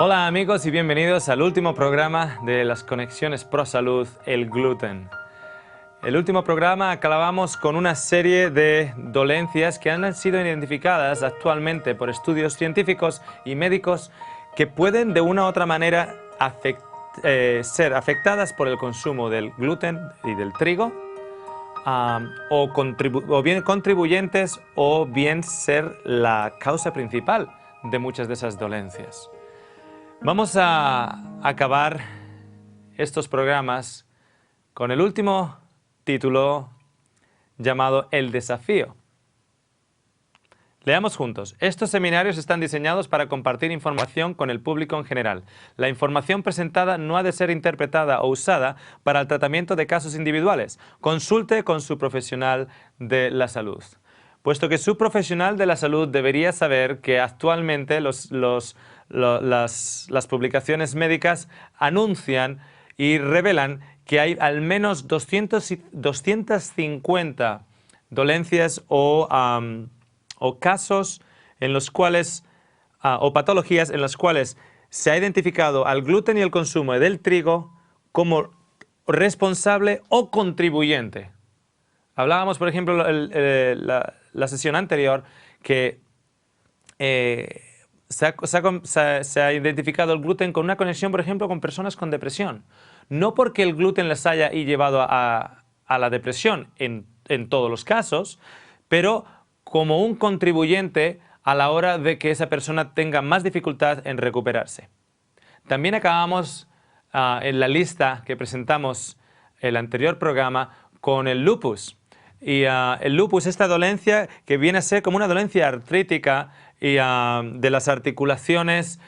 Hola amigos y bienvenidos al último programa de las Conexiones Pro Salud, el gluten. El último programa acabamos con una serie de dolencias que han sido identificadas actualmente por estudios científicos y médicos que pueden de una u otra manera ser afectadas por el consumo del gluten y del trigo, o bien contribuyentes o bien ser la causa principal de muchas de esas dolencias. Vamos a acabar estos programas con el último título llamado El desafío. Leamos juntos. Estos seminarios están diseñados para compartir información con el público en general. La información presentada no ha de ser interpretada o usada para el tratamiento de casos individuales. Consulte con su profesional de la salud. Puesto que su profesional de la salud debería saber que actualmente las publicaciones médicas anuncian y revelan que hay al menos 250 dolencias o casos en los cuales, o patologías en las cuales se ha identificado al gluten y el consumo del trigo como responsable o contribuyente. Hablábamos, por ejemplo, la sesión anterior que se ha identificado el gluten con una conexión, por ejemplo, con personas con depresión. No porque el gluten les haya llevado a la depresión en todos los casos, pero como un contribuyente a la hora de que esa persona tenga más dificultad en recuperarse. También acabamos en la lista que presentamos el anterior programa con el lupus. Y el lupus, esta dolencia que viene a ser como una dolencia artrítica y de las articulaciones,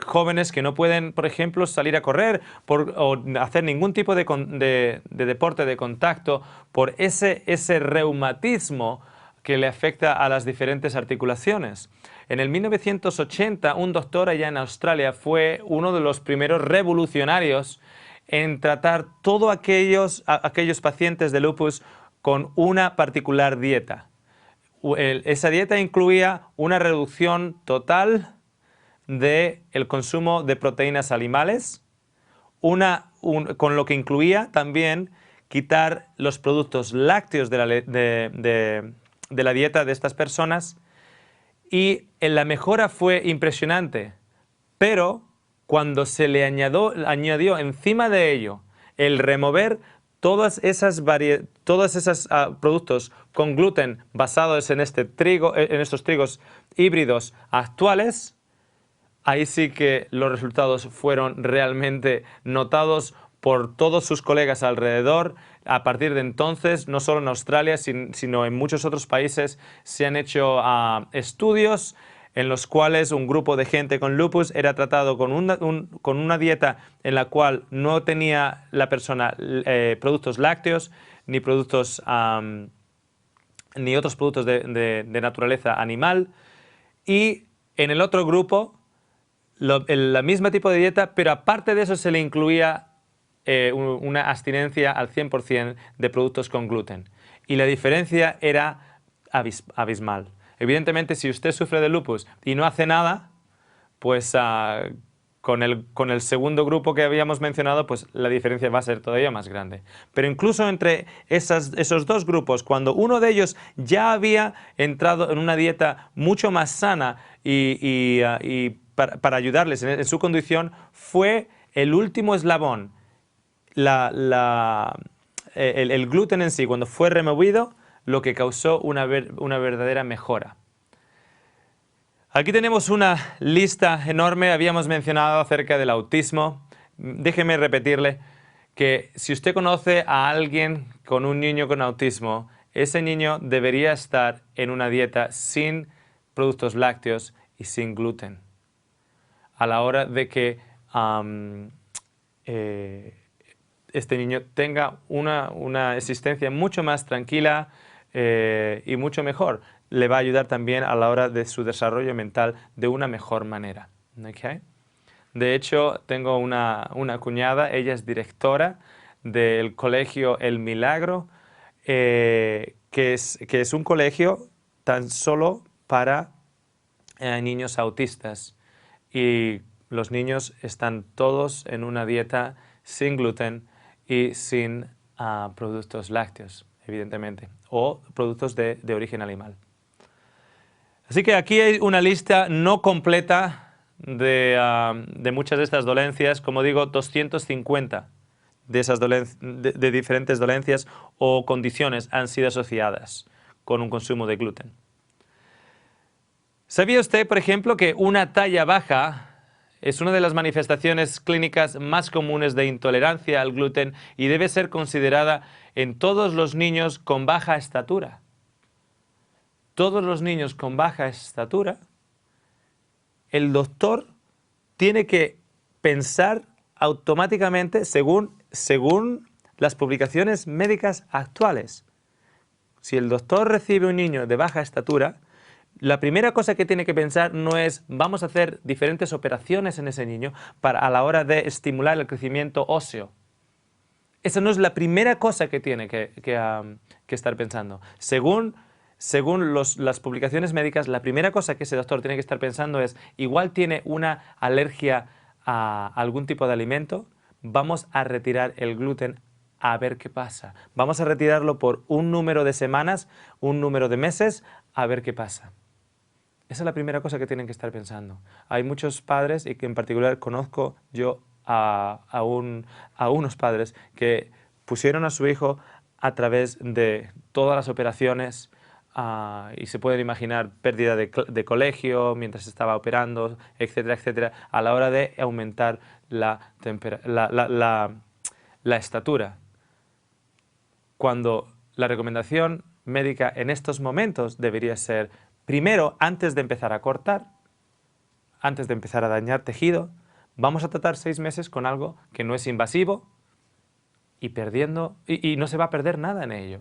jóvenes que no pueden, por ejemplo, salir a correr o hacer ningún tipo de deporte de contacto por ese reumatismo que le afecta a las diferentes articulaciones. En el 1980, un doctor allá en Australia fue uno de los primeros revolucionarios en tratar todos aquellos pacientes de lupus con una particular dieta. Esa dieta incluía una reducción total del consumo de proteínas animales, con lo que incluía también quitar los productos lácteos de la dieta de estas personas, y la mejora fue impresionante, pero cuando se le añadió encima de ello el remover todos esos productos con gluten basados en estos trigos híbridos actuales, ahí sí que los resultados fueron realmente notados por todos sus colegas alrededor. A partir de entonces, no solo en Australia, sino en muchos otros países, se han hecho estudios en los cuales un grupo de gente con lupus era tratado con una dieta en la cual no tenía la persona productos lácteos ni ni otros productos de naturaleza animal, y en el otro grupo la misma tipo de dieta, pero aparte de eso se le incluía una abstinencia al 100% de productos con gluten. Y la diferencia era abismal. Evidentemente, si usted sufre de lupus y no hace nada, pues con el segundo grupo que habíamos mencionado, pues la diferencia va a ser todavía más grande. Pero incluso entre esos dos grupos, cuando uno de ellos ya había entrado en una dieta mucho más sana y para ayudarles en su condición, fue el último eslabón. El gluten en sí, cuando fue removido, lo que causó una verdadera mejora. Aquí tenemos una lista enorme. Habíamos mencionado acerca del autismo. Déjeme repetirle que si usted conoce a alguien con un niño con autismo, ese niño debería estar en una dieta sin productos lácteos y sin gluten, a la hora de que este niño tenga una existencia mucho más tranquila y mucho mejor. Le va a ayudar también a la hora de su desarrollo mental de una mejor manera. ¿Okay? De hecho, tengo una cuñada, ella es directora del colegio El Milagro, que es un colegio tan solo para niños autistas. Y los niños están todos en una dieta sin gluten y sin productos lácteos, evidentemente, o productos de origen animal. Así que aquí hay una lista no completa de muchas de estas dolencias, como digo, 250 de diferentes dolencias o condiciones han sido asociadas con un consumo de gluten. ¿Sabía usted, por ejemplo, que una talla baja es una de las manifestaciones clínicas más comunes de intolerancia al gluten y debe ser considerada en todos los niños con baja estatura? Todos los niños con baja estatura, el doctor tiene que pensar automáticamente según las publicaciones médicas actuales. Si el doctor recibe un niño de baja estatura, la primera cosa que tiene que pensar no es vamos a hacer diferentes operaciones en ese niño a la hora de estimular el crecimiento óseo. Esa no es la primera cosa que tiene que estar pensando. Según las publicaciones médicas, la primera cosa que ese doctor tiene que estar pensando es igual tiene una alergia a algún tipo de alimento, vamos a retirar el gluten a ver qué pasa. Vamos a retirarlo por un número de semanas, un número de meses, a ver qué pasa. Esa es la primera cosa que tienen que estar pensando. Hay muchos padres, y que en particular conozco yo a unos padres que pusieron a su hijo a través de todas las operaciones y se pueden imaginar pérdida de colegio mientras estaba operando, etcétera, etcétera, a la hora de aumentar la estatura. Cuando la recomendación médica en estos momentos debería ser, primero, antes de empezar a cortar, antes de empezar a dañar tejido, vamos a tratar 6 meses con algo que no es invasivo y no se va a perder nada en ello.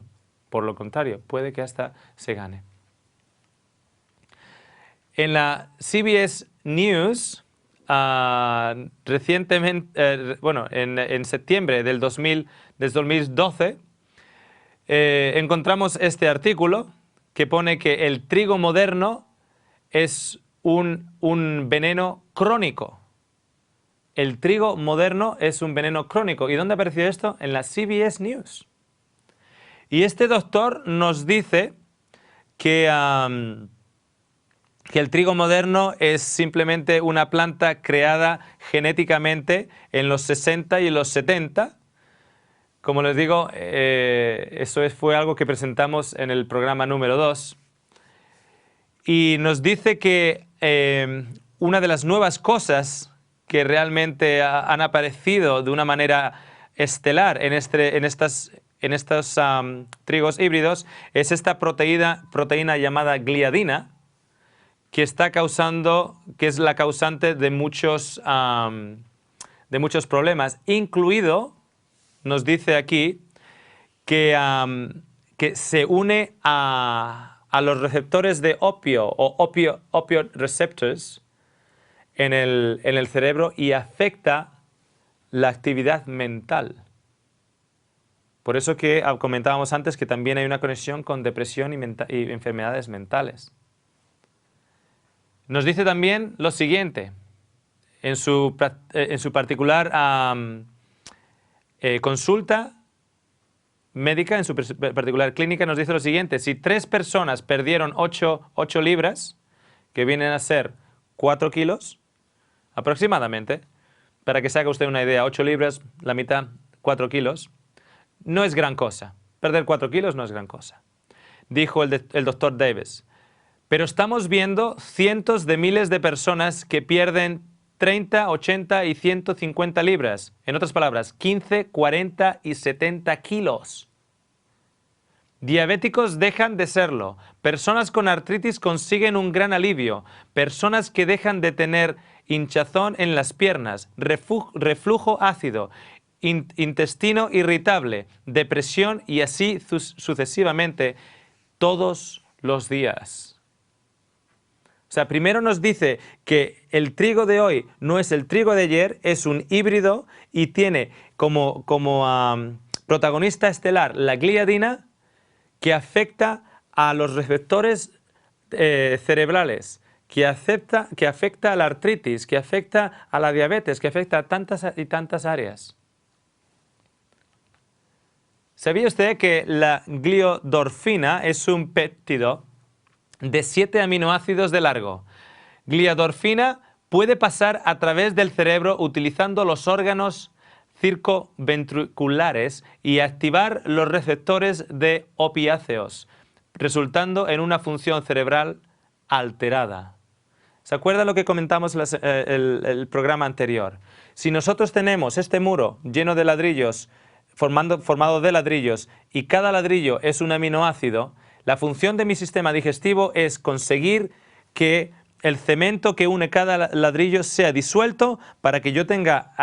Por lo contrario, puede que hasta se gane. En la CBS News, recientemente, en septiembre del 2012, encontramos este artículo que pone que el trigo moderno es un veneno crónico. El trigo moderno es un veneno crónico. ¿Y dónde apareció esto? En la CBS News. Y este doctor nos dice que el trigo moderno es simplemente una planta creada genéticamente en los 60 y en los 70. Como les digo, fue algo que presentamos en el programa número 2. Y nos dice que una de las nuevas cosas que realmente han aparecido de una manera estelar en estos trigos híbridos es esta proteína llamada gliadina, que es la causante de muchos problemas, incluido, nos dice aquí, que se une a los receptores de opio o opioid receptors en el cerebro y afecta la actividad mental. Por eso que comentábamos antes que también hay una conexión con depresión y enfermedades mentales. Nos dice también lo siguiente, en su particular consulta médica, en su particular clínica, nos dice lo siguiente: si 3 personas perdieron 8 libras, que vienen a ser 4 kilos aproximadamente, para que se haga usted una idea, 8 libras, la mitad, 4 kilos, no es gran cosa. Perder 4 kilos no es gran cosa. Dijo el doctor Davis. Pero estamos viendo cientos de miles de personas que pierden 30, 80 y 150 libras. En otras palabras, 15, 40 y 70 kilos. Diabéticos dejan de serlo. Personas con artritis consiguen un gran alivio. Personas que dejan de tener hinchazón en las piernas, reflujo ácido, intestino irritable, depresión y así sucesivamente todos los días. O sea, primero nos dice que el trigo de hoy no es el trigo de ayer, es un híbrido y tiene como protagonista estelar la gliadina, que afecta a los receptores cerebrales que afecta a la artritis, que afecta a la diabetes, que afecta a tantas y tantas áreas. ¿Sabía usted que la gliadorfina es un péptido de 7 aminoácidos de largo? Gliadorfina puede pasar a través del cerebro utilizando los órganos circoventriculares y activar los receptores de opiáceos, resultando en una función cerebral alterada. ¿Se acuerda lo que comentamos el programa anterior? Si nosotros tenemos este muro lleno de ladrillos, formado de ladrillos, y cada ladrillo es un aminoácido, la función de mi sistema digestivo es conseguir que el cemento que une cada ladrillo sea disuelto para que yo tenga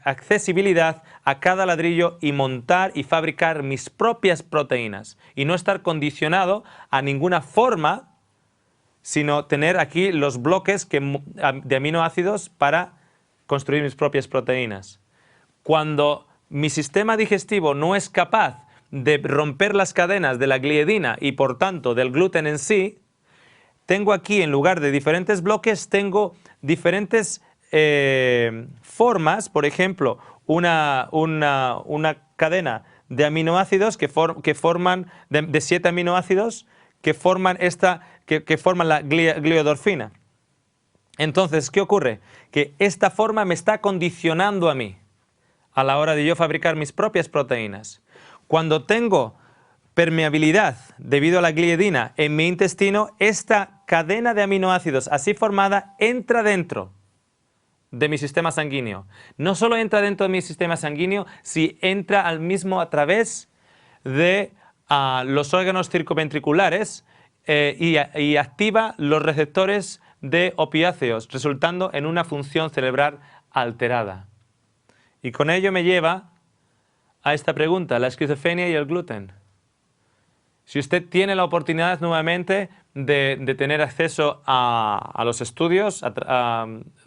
accesibilidad a cada ladrillo y montar y fabricar mis propias proteínas y no estar condicionado a ninguna forma, sino tener aquí los bloques de aminoácidos para construir mis propias proteínas. Cuando mi sistema digestivo no es capaz de romper las cadenas de la gliadina y por tanto del gluten en sí, tengo aquí, en lugar de diferentes bloques, tengo diferentes formas, por ejemplo, una cadena de aminoácidos que forman, de 7 aminoácidos que forman, la gliadorfina. Entonces, ¿qué ocurre? Que esta forma me está condicionando a mí a la hora de yo fabricar mis propias proteínas. Cuando tengo permeabilidad debido a la gliadina en mi intestino, esta cadena de aminoácidos así formada entra dentro de mi sistema sanguíneo. No solo entra dentro de mi sistema sanguíneo, sino entra al mismo a través de los órganos circoventriculares y activa los receptores de opiáceos, resultando en una función cerebral alterada. Y con ello me lleva a esta pregunta, la esquizofrenia y el gluten. Si usted tiene la oportunidad nuevamente de tener acceso a los estudios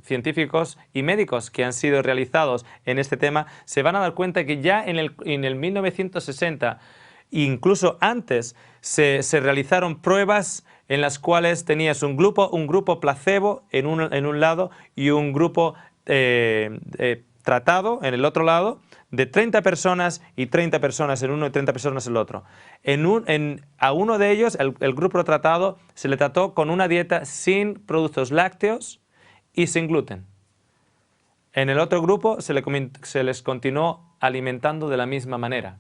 científicos y médicos que han sido realizados en este tema, se van a dar cuenta que ya en el 1960, incluso antes, se realizaron pruebas en las cuales tenías un grupo placebo en un lado y un grupo tratado en el otro lado, de 30 personas y 30 personas en uno y 30 personas en el otro. A uno de ellos, el grupo tratado, se le trató con una dieta sin productos lácteos y sin gluten. En el otro grupo se les continuó alimentando de la misma manera.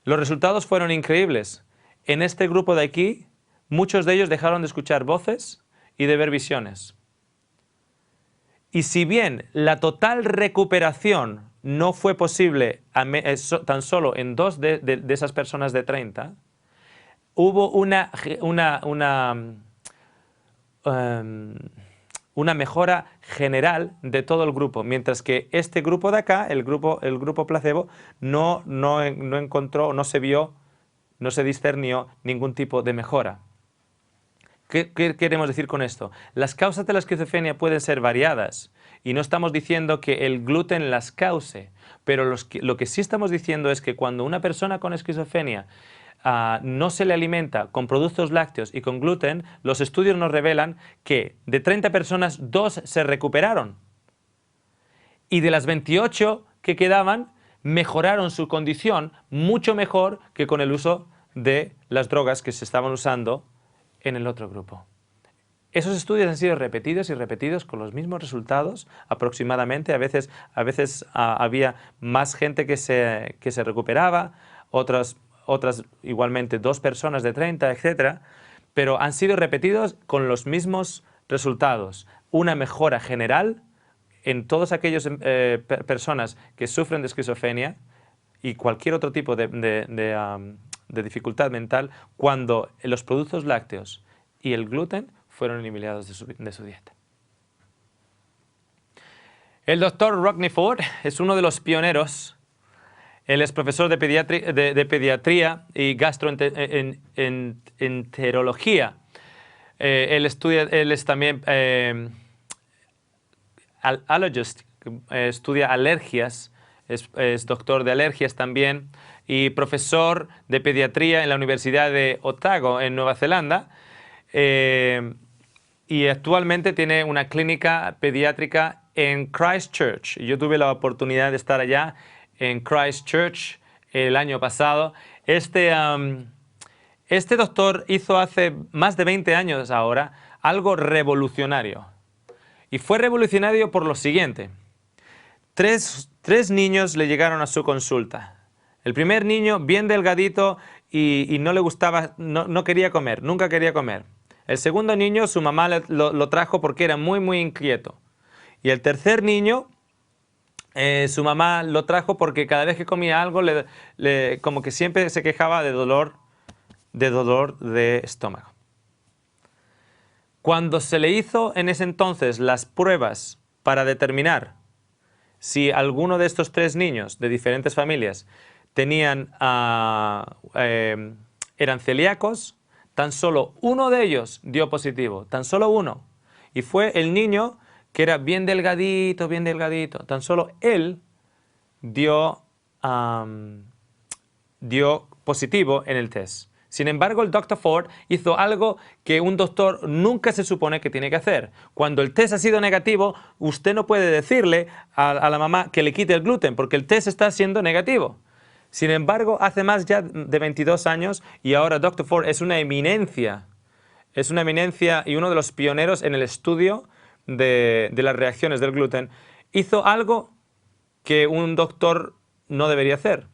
Los resultados fueron increíbles. En este grupo de aquí, muchos de ellos dejaron de escuchar voces y de ver visiones. Y si bien la total recuperación no fue posible tan solo en 2 de esas personas de 30, hubo una mejora general de todo el grupo, mientras que este grupo de acá, el grupo placebo, no encontró, no se discernió ningún tipo de mejora. ¿Qué queremos decir con esto? Las causas de la esquizofrenia pueden ser variadas y no estamos diciendo que el gluten las cause, pero lo que sí estamos diciendo es que cuando una persona con esquizofrenia no se le alimenta con productos lácteos y con gluten, los estudios nos revelan que de 30 personas, 2 se recuperaron y de las 28 que quedaban mejoraron su condición mucho mejor que con el uso de las drogas que se estaban usando en el otro grupo. Esos estudios han sido repetidos y repetidos con los mismos resultados aproximadamente. A veces había más gente que se recuperaba, otras igualmente 2 personas de 30, etc. Pero han sido repetidos con los mismos resultados. Una mejora general en todas aquellas personas que sufren de esquizofrenia y cualquier otro tipo de dificultad mental cuando los productos lácteos y el gluten fueron eliminados de su dieta. El doctor Rodney Ford es uno de los pioneros. Él es profesor de pediatría y gastroenterología. Él es también allergist, estudia alergias, es doctor de alergias también y profesor de pediatría en la Universidad de Otago, en Nueva Zelanda. y actualmente tiene una clínica pediátrica en Christchurch. Yo tuve la oportunidad de estar allá en Christchurch el año pasado. Este doctor hizo hace más de 20 años ahora algo revolucionario. Y fue revolucionario por lo siguiente. Tres niños le llegaron a su consulta. El primer niño, bien delgadito y no le gustaba, no quería comer, nunca quería comer. El segundo niño, su mamá lo trajo porque era muy, muy inquieto. Y el tercer niño, su mamá lo trajo porque cada vez que comía algo, como que siempre se quejaba de dolor de estómago. Cuando se le hizo en ese entonces las pruebas para determinar si alguno de estos tres niños de diferentes familias eran celíacos, tan solo uno de ellos dio positivo, tan solo uno. Y fue el niño que era bien delgadito, tan solo él dio positivo en el test. Sin embargo, el Dr. Ford hizo algo que un doctor nunca se supone que tiene que hacer. Cuando el test ha sido negativo, usted no puede decirle a la mamá que le quite el gluten, porque el test está siendo negativo. Sin embargo, hace más ya de 22 años y ahora Dr. Ford es una eminencia y uno de los pioneros en el estudio de las reacciones del gluten. Hizo algo que un doctor no debería hacer.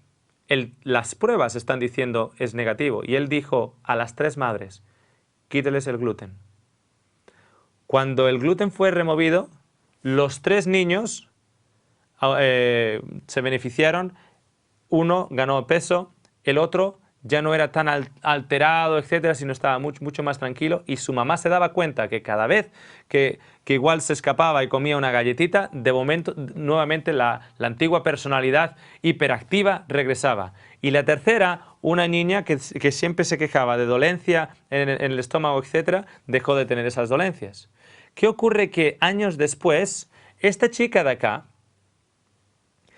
Las pruebas están diciendo es negativo y él dijo a las tres madres, quíteles el gluten. Cuando el gluten fue removido, los tres niños se beneficiaron. Uno ganó peso, el otro ya no era tan alterado, etcétera, sino estaba mucho más tranquilo, y su mamá se daba cuenta que cada vez que igual se escapaba y comía una galletita, de momento nuevamente la antigua personalidad hiperactiva regresaba. Y la tercera, una niña que siempre se quejaba de dolencia en el estómago, etcétera, dejó de tener esas dolencias. ¿Qué ocurre? Que años después, esta chica de acá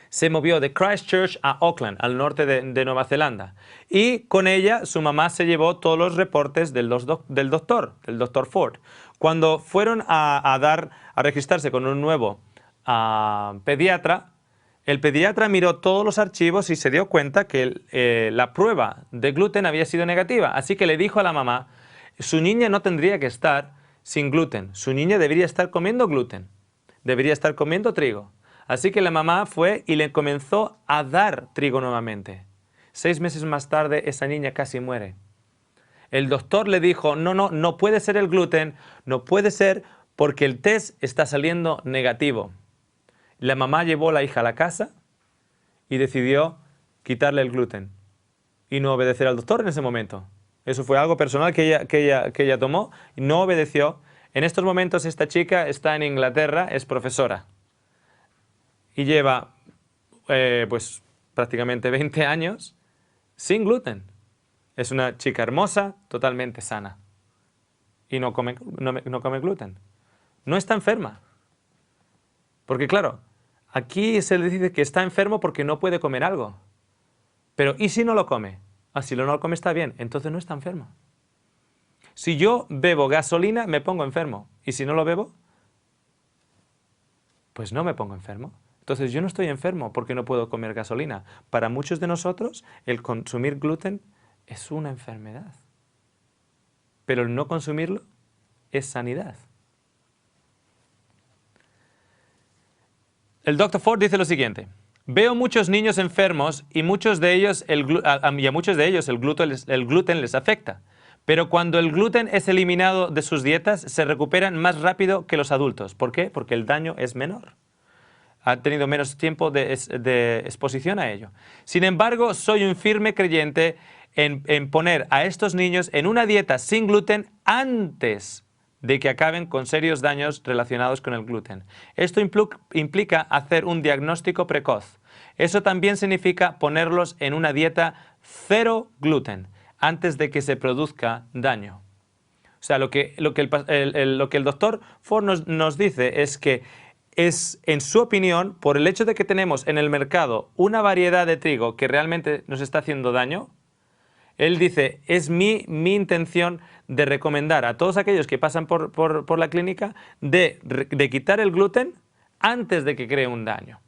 se movió de Christchurch a Auckland, al norte de Nueva Zelanda. Y con ella su mamá se llevó todos los reportes del doctor Ford. Cuando fueron a registrarse con un nuevo pediatra, el pediatra miró todos los archivos y se dio cuenta que la prueba de gluten había sido negativa. Así que le dijo a la mamá, su niña no tendría que estar sin gluten, su niña debería estar comiendo gluten, debería estar comiendo trigo. Así que la mamá fue y le comenzó a dar trigo nuevamente. 6 meses más tarde, esa niña casi muere. El doctor le dijo, no puede ser el gluten, no puede ser porque el test está saliendo negativo. La mamá llevó a la hija a la casa y decidió quitarle el gluten y no obedecer al doctor en ese momento. Eso fue algo personal que ella tomó y no obedeció. En estos momentos esta chica está en Inglaterra, es profesora. Y lleva pues prácticamente 20 años sin gluten. Es una chica hermosa, totalmente sana. Y no come gluten. No está enferma. Porque claro, aquí se le dice que está enfermo porque no puede comer algo. Pero ¿y si no lo come? Si no lo come está bien, entonces no está enfermo. Si yo bebo gasolina, me pongo enfermo. Y si no lo bebo, pues no me pongo enfermo. Entonces yo no estoy enfermo porque no puedo comer gasolina. Para muchos de nosotros el consumir gluten es una enfermedad. Pero el no consumirlo es sanidad. El Dr. Ford dice lo siguiente. Veo muchos niños enfermos y a muchos de ellos el gluten les afecta. Pero cuando el gluten es eliminado de sus dietas, se recuperan más rápido que los adultos. ¿Por qué? Porque el daño es menor. Ha tenido menos tiempo de exposición a ello. Sin embargo, soy un firme creyente en poner a estos niños en una dieta sin gluten antes de que acaben con serios daños relacionados con el gluten. Esto implica hacer un diagnóstico precoz. Eso también significa ponerlos en una dieta cero gluten antes de que se produzca daño. O sea, lo que el doctor Ford nos dice es que en su opinión, por el hecho de que tenemos en el mercado una variedad de trigo que realmente nos está haciendo daño, Él dice, es mi intención de recomendar a todos aquellos que pasan por la clínica de quitar el gluten antes de que cree un daño.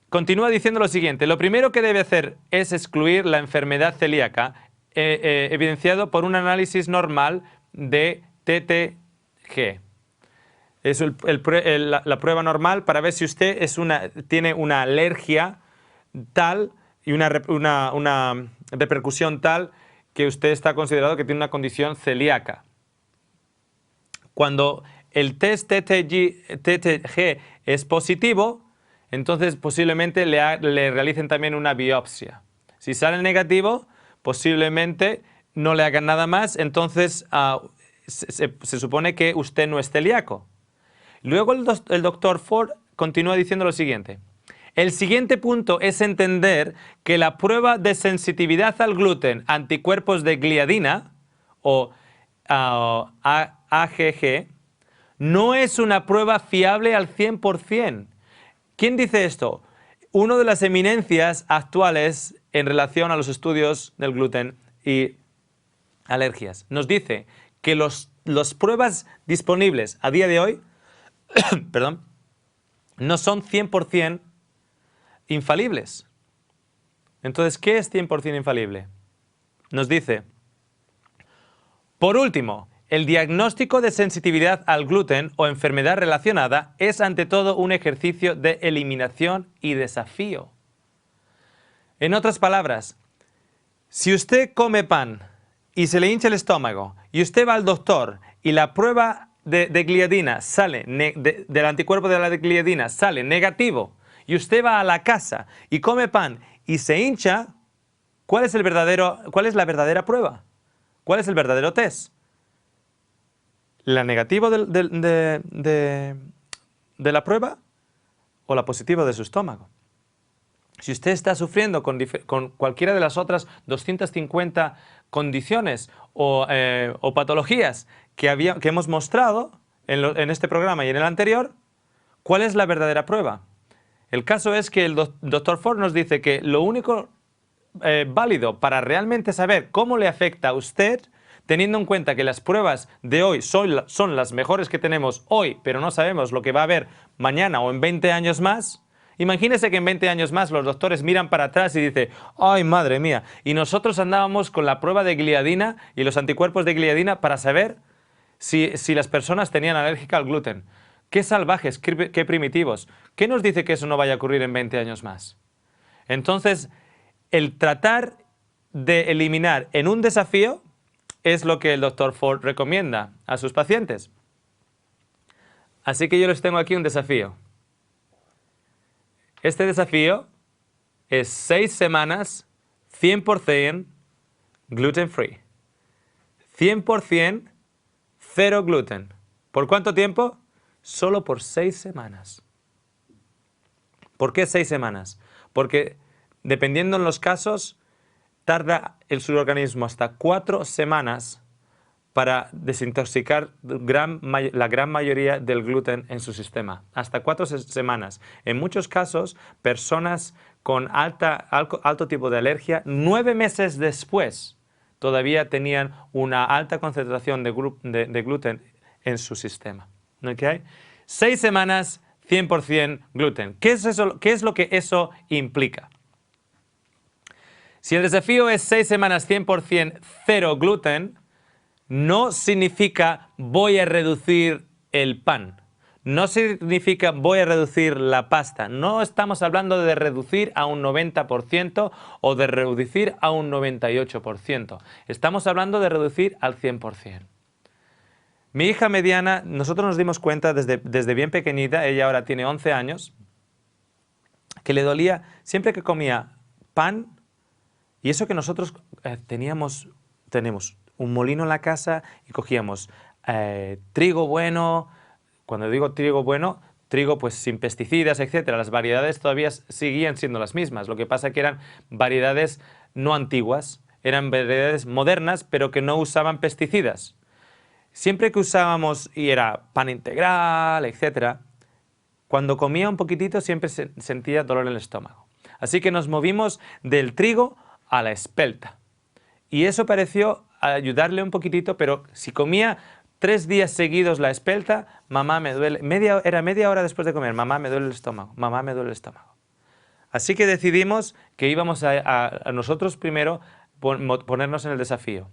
Continúa diciendo lo siguiente, lo primero que debe hacer es excluir la enfermedad celíaca, evidenciado por un análisis normal de TTG. Es la prueba normal para ver si usted tiene una alergia tal y una repercusión tal que usted está considerado que tiene una condición celíaca. Cuando el test TTG es positivo, entonces posiblemente le realicen también una biopsia. Si sale negativo, posiblemente no le hagan nada más, entonces se supone que usted no es celíaco. Luego el doctor Ford continúa diciendo lo siguiente. El siguiente punto es entender que la prueba de sensitividad al gluten, anticuerpos de gliadina, o AGG, no es una prueba fiable al 100%. ¿Quién dice esto? Una de las eminencias actuales en relación a los estudios del gluten y alergias. Nos dice que las pruebas disponibles a día de hoy perdón, no son 100% infalibles. Entonces, ¿qué es 100% infalible? Nos dice, por último, el diagnóstico de sensitividad al gluten o enfermedad relacionada es ante todo un ejercicio de eliminación y desafío. En otras palabras, si usted come pan y se le hincha el estómago y usted va al doctor y la prueba de gliadina sale, del anticuerpo de la gliadina sale negativo y usted va a la casa y come pan y se hincha, ¿cuál es la verdadera prueba? ¿Cuál es el verdadero test? ¿La negativa de la prueba o la positiva de su estómago? Si usted está sufriendo con cualquiera de las otras 250 condiciones o patologías que hemos mostrado en este programa y en el anterior, ¿cuál es la verdadera prueba? El caso es que el Dr. Ford nos dice que lo único válido para realmente saber cómo le afecta a usted, teniendo en cuenta que las pruebas de hoy son las mejores que tenemos hoy, pero no sabemos lo que va a haber mañana o en 20 años más. Imagínese que en 20 años más los doctores miran para atrás y dicen, ¡ay, madre mía! Y nosotros andábamos con la prueba de gliadina y los anticuerpos de gliadina para saber si las personas tenían alérgica al gluten. ¡Qué salvajes, qué primitivos! ¿Qué nos dice que eso no vaya a ocurrir en 20 años más? Entonces, el tratar de eliminar en un desafío es lo que el Dr. Ford recomienda a sus pacientes. Así que yo les tengo aquí un desafío. Este desafío es 6 semanas 100% gluten free. 100% cero gluten. ¿Por cuánto tiempo? Solo por 6 semanas. ¿Por qué 6 semanas? Porque dependiendo en los casos, tarda su organismo hasta 4 semanas para desintoxicar la gran mayoría del gluten en su sistema. Hasta 4 semanas. En muchos casos, personas con alto tipo de alergia, 9 meses después, todavía tenían una alta concentración de gluten en su sistema. ¿Okay? 6 semanas, 100% gluten. ¿Qué es eso? ¿Qué es lo que eso implica? Si el desafío es 6 semanas 100% cero gluten, no significa voy a reducir el pan. No significa voy a reducir la pasta. No estamos hablando de reducir a un 90% o de reducir a un 98%. Estamos hablando de reducir al 100%. Mi hija mediana, nosotros nos dimos cuenta desde bien pequeñita, ella ahora tiene 11 años, que le dolía siempre que comía pan. Y eso que nosotros tenemos un molino en la casa y cogíamos trigo bueno. Cuando digo trigo bueno, trigo pues sin pesticidas, etcétera. Las variedades todavía seguían siendo las mismas. Lo que pasa es que eran variedades no antiguas, eran variedades modernas, pero que no usaban pesticidas. Siempre que usábamos, y era pan integral, etcétera, cuando comía un poquitito siempre sentía dolor en el estómago. Así que nos movimos del trigo a la espelta. Y eso pareció ayudarle un poquitito, pero si comía 3 días seguidos la espelta, mamá me duele, era media hora después de comer, mamá me duele el estómago, mamá me duele el estómago. Así que decidimos que íbamos a nosotros primero ponernos en el desafío.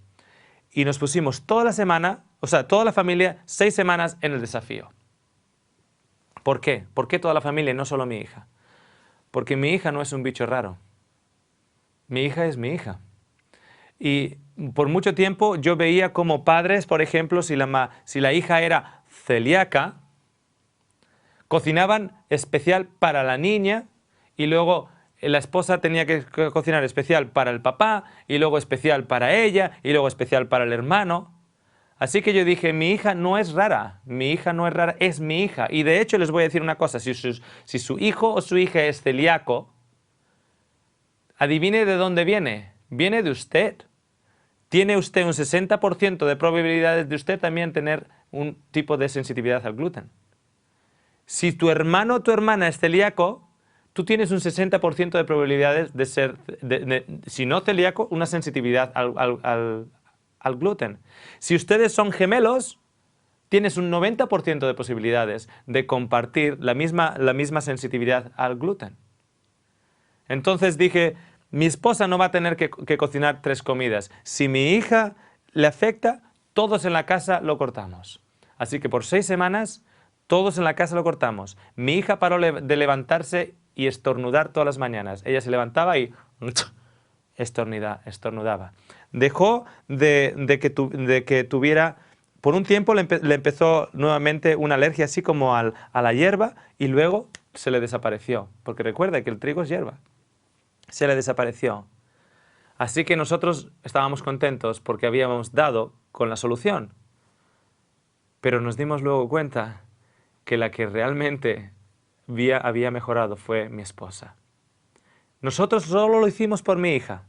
Y nos pusimos toda la semana, o sea, toda la familia, 6 semanas en el desafío. ¿Por qué? ¿Por qué toda la familia y no solo mi hija? Porque mi hija no es un bicho raro. Mi hija es mi hija. Y por mucho tiempo yo veía como padres, por ejemplo, si la hija era celíaca, cocinaban especial para la niña y luego la esposa tenía que cocinar especial para el papá y luego especial para ella y luego especial para el hermano. Así que yo dije, mi hija no es rara, mi hija no es rara, es mi hija. Y de hecho les voy a decir una cosa, si su hijo o su hija es celíaco, adivine de dónde viene, viene de usted. Tiene usted un 60% de probabilidades de usted también tener un tipo de sensitividad al gluten. Si tu hermano o tu hermana es celíaco, tú tienes un 60% de probabilidades de ser, si no celíaco, una sensitividad al gluten. Si ustedes son gemelos, tienes un 90% de posibilidades de compartir la misma sensitividad al gluten. Entonces dije, mi esposa no va a tener que cocinar 3 comidas. Si mi hija le afecta, todos en la casa lo cortamos. Así que por 6 semanas, todos en la casa lo cortamos. Mi hija paró de levantarse y estornudar todas las mañanas. Ella se levantaba y estornudaba. Dejó de que tuviera... Por un tiempo le empezó nuevamente una alergia así como a la hierba y luego se le desapareció. Porque recuerda que el trigo es hierba. Se le desapareció. Así que nosotros estábamos contentos porque habíamos dado con la solución. Pero nos dimos luego cuenta que la que realmente había mejorado fue mi esposa. Nosotros solo lo hicimos por mi hija.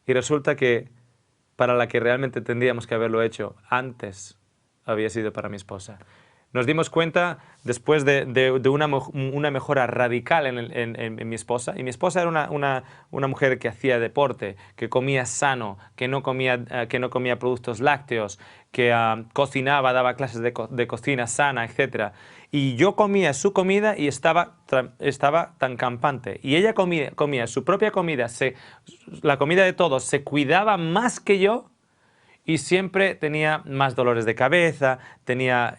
Y resulta que para la que realmente tendríamos que haberlo hecho antes había sido para mi esposa. Nos dimos cuenta después de una mejora radical en mi esposa. Y mi esposa era una mujer que hacía deporte, que comía sano, que no comía productos lácteos, que cocinaba, daba clases de cocina sana, etc. Y yo comía su comida y estaba tan campante. Y ella comía su propia comida, la comida de todos, se cuidaba más que yo. Y siempre tenía más dolores de cabeza,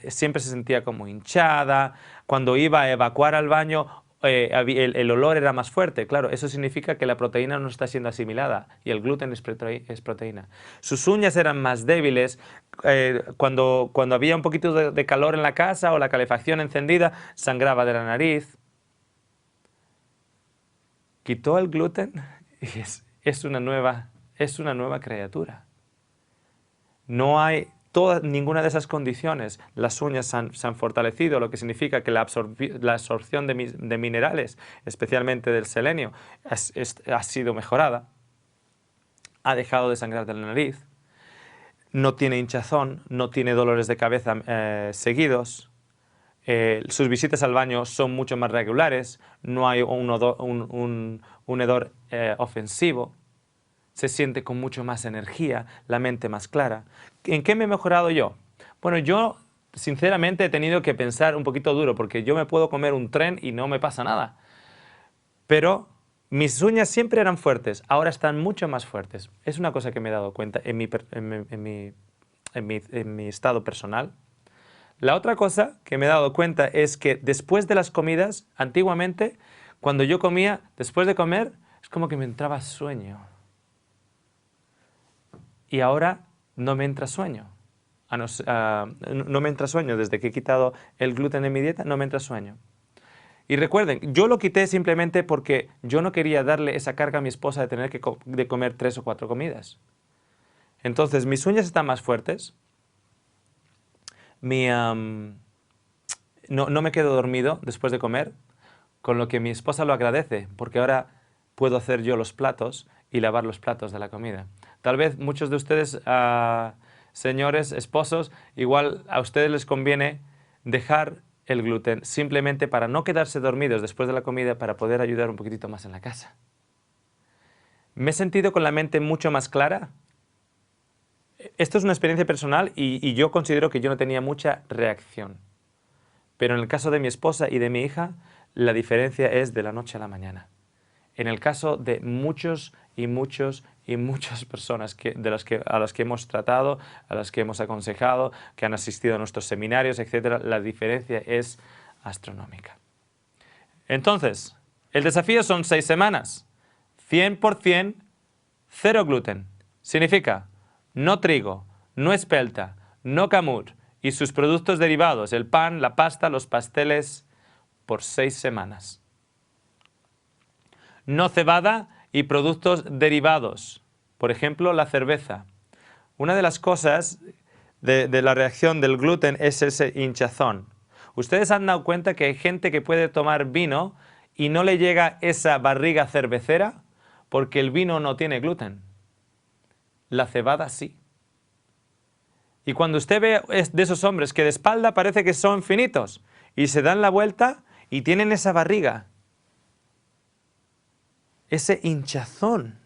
siempre se sentía como hinchada. Cuando iba a evacuar al baño, el olor era más fuerte. Claro, eso significa que la proteína no está siendo asimilada y el gluten es proteína. Sus uñas eran más débiles. Cuando había un poquito de calor en la casa o la calefacción encendida, sangraba de la nariz. Quitó el gluten y es una nueva criatura. No hay ninguna de esas condiciones. Las uñas se han fortalecido, lo que significa que la absorción de minerales, especialmente del selenio, ha sido mejorada. Ha dejado de sangrar de la nariz. No tiene hinchazón, no tiene dolores de cabeza seguidos. Sus visitas al baño son mucho más regulares. No hay un hedor ofensivo. Se siente con mucho más energía, la mente más clara. ¿En qué me he mejorado yo? Bueno, yo sinceramente he tenido que pensar un poquito duro porque yo me puedo comer un tren y no me pasa nada. Pero mis uñas siempre eran fuertes, ahora están mucho más fuertes. Es una cosa que me he dado cuenta en mi estado personal. La otra cosa que me he dado cuenta es que después de las comidas, antiguamente, cuando yo comía, después de comer, es como que me entraba sueño. Y ahora no me entra sueño. No me entra sueño. Desde que he quitado el gluten de mi dieta, no me entra sueño. Y recuerden, yo lo quité simplemente porque yo no quería darle esa carga a mi esposa de tener que comer 3 o 4 comidas. Entonces, mis uñas están más fuertes. No me quedo dormido después de comer, con lo que mi esposa lo agradece, porque ahora puedo hacer yo los platos y lavar los platos de la comida. Tal vez muchos de ustedes, señores, esposos, igual a ustedes les conviene dejar el gluten simplemente para no quedarse dormidos después de la comida, para poder ayudar un poquitito más en la casa. ¿Me he sentido con la mente mucho más clara? Esto es una experiencia personal y yo considero que yo no tenía mucha reacción. Pero en el caso de mi esposa y de mi hija, la diferencia es de la noche a la mañana. En el caso de muchos y muchas personas a las que hemos tratado, a las que hemos aconsejado, que han asistido a nuestros seminarios, etc., la diferencia es astronómica. Entonces, el desafío son 6 semanas. 100% cero gluten. Significa no trigo, no espelta, no camut y sus productos derivados, el pan, la pasta, los pasteles, por 6 semanas. No cebada y productos derivados, por ejemplo, la cerveza. Una de las cosas de la reacción del gluten es ese hinchazón. Ustedes han dado cuenta que hay gente que puede tomar vino y no le llega esa barriga cervecera porque el vino no tiene gluten. La cebada sí. Y cuando usted ve de esos hombres que de espalda parece que son finitos y se dan la vuelta y tienen esa barriga, ese hinchazón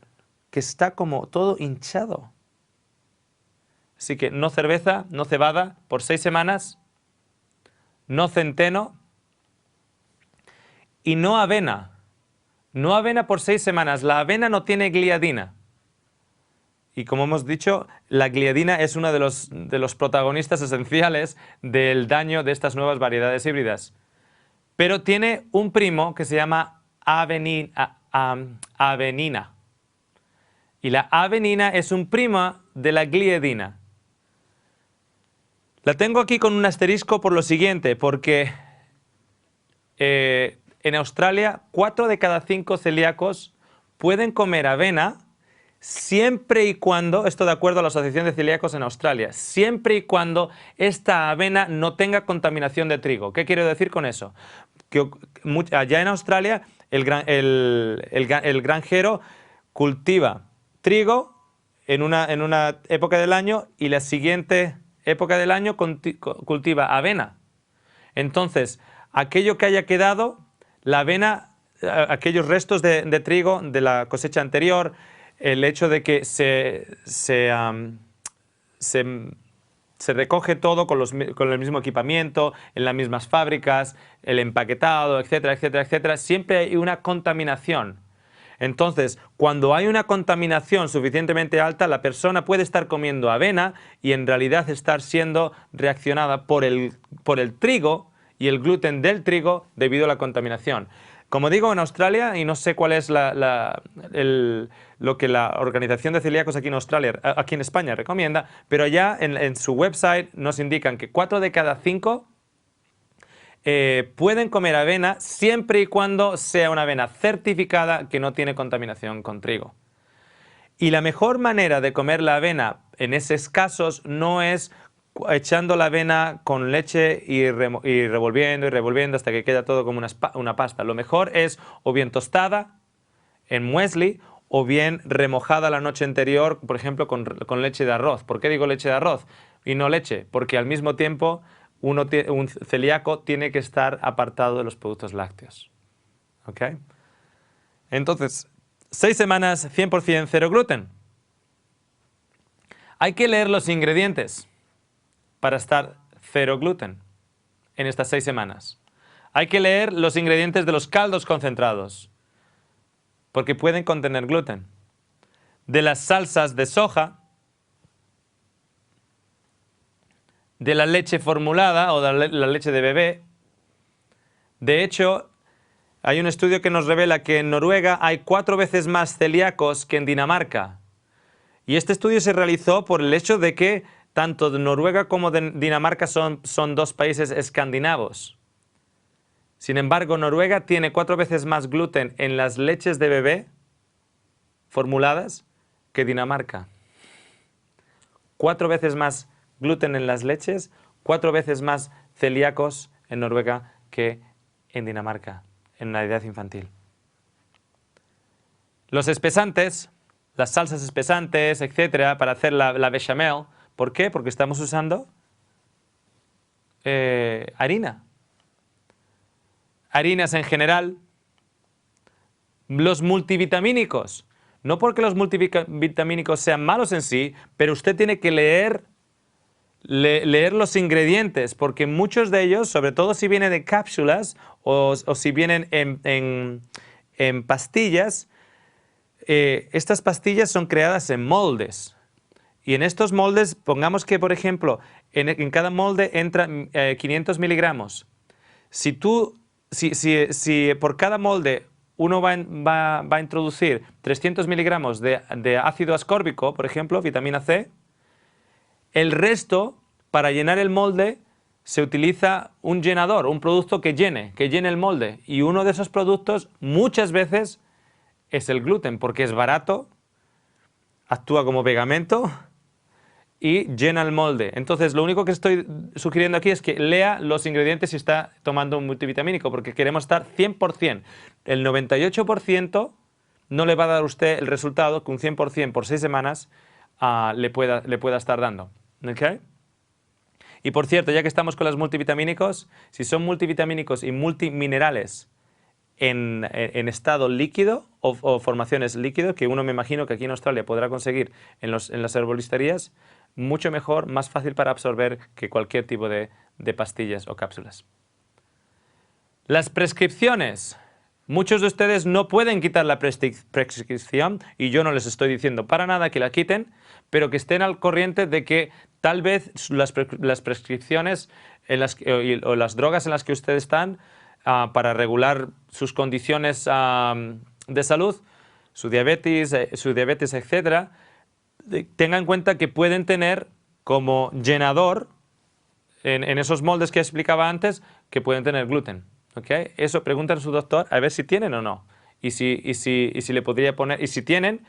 que está como todo hinchado. Así que no cerveza, no cebada por 6 semanas, no centeno y no avena. No avena por 6 semanas. La avena no tiene gliadina. Y como hemos dicho, la gliadina es uno de los protagonistas esenciales del daño de estas nuevas variedades híbridas. Pero tiene un primo que se llama avenina. Y la avenina es un primo de la gliadina. La tengo aquí con un asterisco por lo siguiente, porque en Australia 4 de cada 5 celíacos pueden comer avena siempre y cuando, esto de acuerdo a la Asociación de Celíacos en Australia, siempre y cuando esta avena no tenga contaminación de trigo. ¿Qué quiero decir con eso? Que allá en Australia el granjero cultiva trigo en una época del año y la siguiente época del año cultiva avena. Entonces, aquello que haya quedado, la avena, aquellos restos de trigo de la cosecha anterior, el hecho de que se recoge todo con el mismo equipamiento, en las mismas fábricas, el empaquetado, etcétera, etcétera, etcétera, siempre hay una contaminación. Entonces, cuando hay una contaminación suficientemente alta, la persona puede estar comiendo avena y en realidad estar siendo reaccionada por el trigo y el gluten del trigo debido a la contaminación. Como digo, en Australia, y no sé cuál es lo que la Organización de Celíacos aquí en España recomienda, pero allá en su website nos indican que 4 de cada 5 pueden comer avena siempre y cuando sea una avena certificada que no tiene contaminación con trigo. Y la mejor manera de comer la avena en esos casos no es echando la avena con leche y revolviendo y revolviendo hasta que queda todo como una pasta. Lo mejor es o bien tostada en muesli o bien remojada la noche anterior, por ejemplo, con leche de arroz. ¿Por qué digo leche de arroz y no leche? Porque al mismo tiempo un celíaco tiene que estar apartado de los productos lácteos. ¿Ok? Entonces, 6 semanas, 100% cero gluten. Hay que leer los ingredientes para estar cero gluten en estas 6 semanas. Hay que leer los ingredientes de los caldos concentrados, porque pueden contener gluten. De las salsas de soja, de la leche formulada o de la leche de bebé. De hecho, hay un estudio que nos revela que en Noruega hay 4 veces más celíacos que en Dinamarca. Y este estudio se realizó por el hecho de que tanto Noruega como Dinamarca son 2 países escandinavos. Sin embargo, Noruega tiene 4 veces más gluten en las leches de bebé formuladas que Dinamarca. 4 veces más gluten en las leches, 4 veces más celíacos en Noruega que en Dinamarca, en la edad infantil. Los espesantes, las salsas espesantes, etcétera, para hacer la bechamel. ¿Por qué? Porque estamos usando harina. harinas en general, los multivitamínicos. No porque los multivitamínicos sean malos en sí, pero usted tiene que leer los ingredientes, porque muchos de ellos, sobre todo si vienen de cápsulas o si vienen en pastillas, estas pastillas son creadas en moldes. Y en estos moldes, pongamos que, por ejemplo, en cada molde entran 500 miligramos. Si por cada molde uno va a introducir 300 miligramos de ácido ascórbico, por ejemplo, vitamina C, el resto, para llenar el molde, se utiliza un llenador, un producto que llene el molde. Y uno de esos productos muchas veces es el gluten, porque es barato, actúa como pegamento y llena el molde. Entonces, lo único que estoy sugiriendo aquí es que lea los ingredientes si está tomando un multivitamínico, porque queremos estar 100%. El 98% no le va a dar a usted el resultado que un 100% por 6 semanas le pueda estar dando. ¿Okay? Y por cierto, ya que estamos con los multivitamínicos, si son multivitamínicos y multiminerales en estado líquido o formaciones líquidas, que uno me imagino que aquí en Australia podrá conseguir en las herbolisterías, mucho mejor, más fácil para absorber que cualquier tipo de pastillas o cápsulas. Las prescripciones. Muchos de ustedes no pueden quitar la prescripción y yo no les estoy diciendo para nada que la quiten, pero que estén al corriente de que tal vez las prescripciones o las drogas en las que ustedes están para regular sus condiciones de salud, su diabetes, etc., tengan en cuenta que pueden tener como llenador en esos moldes que explicaba antes, que pueden tener gluten. ¿Okay? Eso preguntan a su doctor a ver si tienen o no. Y si le podría poner, y si tienen,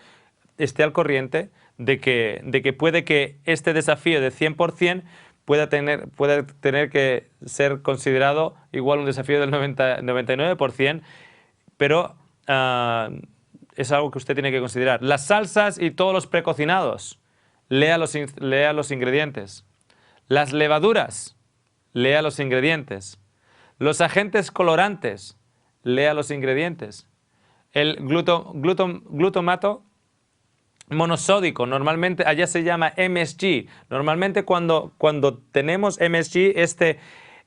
esté al corriente de que puede que este desafío de 100% pueda tener que ser considerado igual un desafío del 99%, pero es algo que usted tiene que considerar. Las salsas y todos los precocinados, lea los ingredientes. Las levaduras, lea los ingredientes. Los agentes colorantes, lea los ingredientes. El glutamato monosódico, normalmente allá se llama MSG. Normalmente cuando tenemos MSG,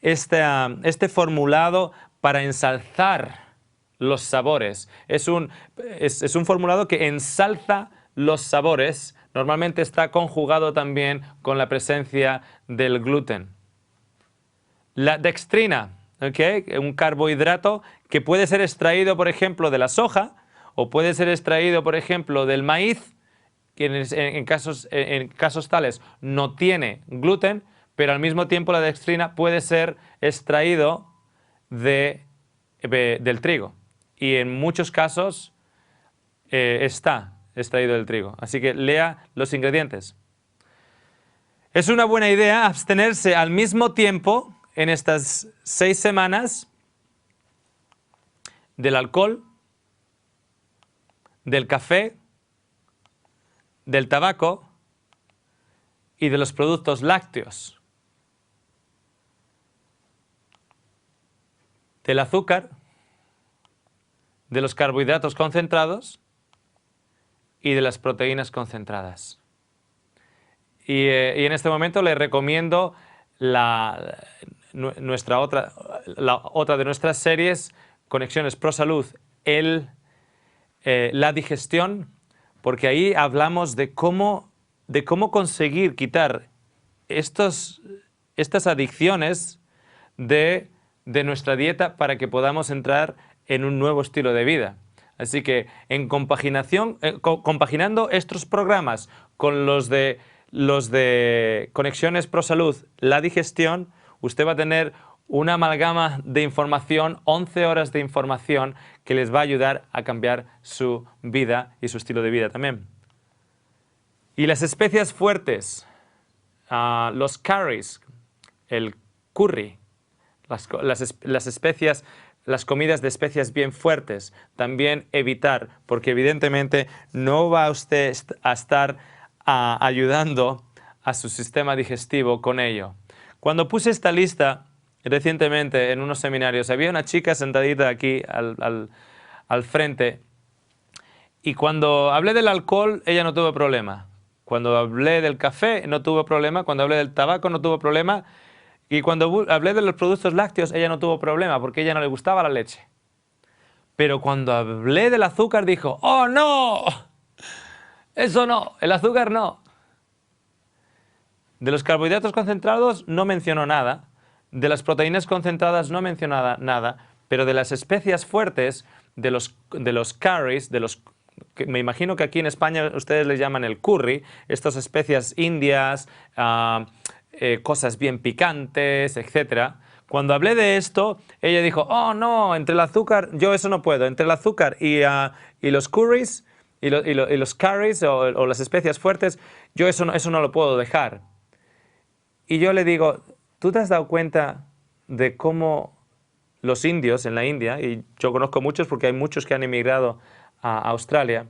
este formulado para ensalzar los sabores, es un formulado que ensalza los sabores, normalmente está conjugado también con la presencia del gluten. La dextrina, ¿okay? Un carbohidrato que puede ser extraído, por ejemplo, de la soja o puede ser extraído, por ejemplo, del maíz, que en casos tales no tiene gluten, pero al mismo tiempo la dextrina puede ser extraído del trigo. Y en muchos casos está extraído del trigo. Así que lea los ingredientes. Es una buena idea abstenerse al mismo tiempo en estas 6 semanas del alcohol, del café, del tabaco y de los productos lácteos, del azúcar, de los carbohidratos concentrados y de las proteínas concentradas. Y en este momento les recomiendo la otra de nuestras series, Conexiones Pro Salud, la digestión, porque ahí hablamos de cómo conseguir quitar estas adicciones de nuestra dieta para que podamos entrar en un nuevo estilo de vida. Así que compaginando estos programas con los de Conexiones Pro Salud, la digestión, usted va a tener una amalgama de información, 11 horas de información que les va a ayudar a cambiar su vida y su estilo de vida también. Y las especias fuertes, los curries, el curry, las especias, las comidas de especias bien fuertes, también evitar, porque evidentemente no va usted a estar ayudando a su sistema digestivo con ello. Cuando puse esta lista, recientemente en unos seminarios. Había una chica sentadita aquí al frente y cuando hablé del alcohol ella no tuvo problema. Cuando hablé del café no tuvo problema. Cuando hablé del tabaco no tuvo problema. Y cuando hablé de los productos lácteos ella no tuvo problema porque a ella no le gustaba la leche. Pero cuando hablé del azúcar dijo, ¡oh no! Eso no, el azúcar no. De los carbohidratos concentrados no mencionó nada. De las proteínas concentradas no mencionó nada. Pero de las especias fuertes, de los curries, que me imagino que aquí en España ustedes les llaman el curry, estas especias indias, cosas bien picantes, etc. Cuando hablé de esto, ella dijo, oh no, entre el azúcar, yo eso no puedo, entre el azúcar y los curries, y los curries o las especias fuertes, yo eso no lo puedo dejar. Y yo le digo, ¿tú te has dado cuenta de cómo los indios en la India, y yo conozco muchos porque hay muchos que han emigrado a Australia,